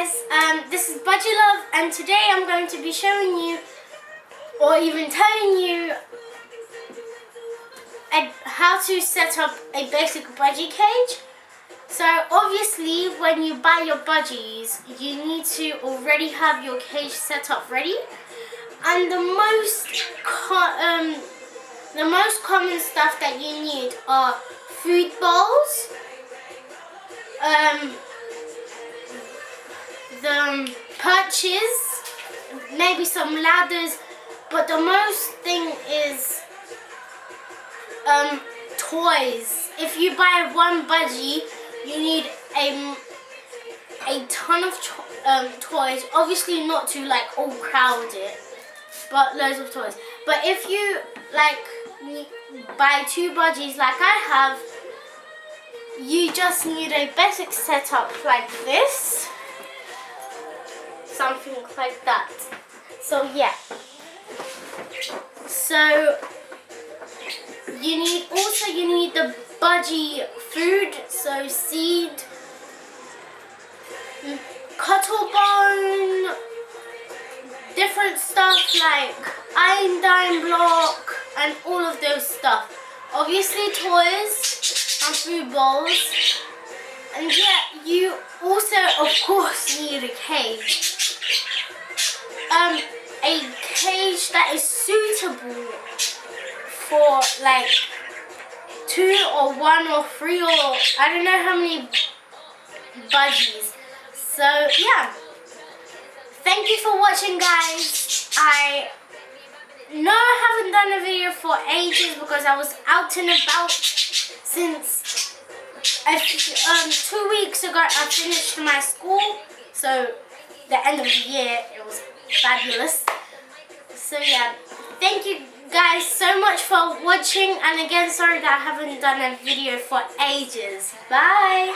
guys, this is Budgie Love, and today I'm going to be showing you, or even telling you, how to set up a basic budgie cage. So obviously when you buy your budgies, you need to already have your cage set up ready. And the most common stuff that you need are food bowls, the perches, maybe some ladders, but the most thing is toys. If you buy one budgie, you need a ton of toys. Obviously not to like all crowd it, but loads of toys. But if you like buy two budgies like I have, you just need a basic setup like this, something like that. So yeah, so you need the budgie food, so seed, cuttle bone, different stuff like iron dime block and all of those stuff. Obviously toys and food bowls, and yeah, you also of course need a cage. A cage that is suitable for like 2 or 1 or 3 or I don't know how many budgies. So yeah, thank you for watching, guys. I know I haven't done a video for ages because I was out and about since 2 weeks ago. I finished my school, so the end of the year, it was fabulous. So yeah, thank you guys so much for watching, and again sorry that I haven't done a video for ages. Bye.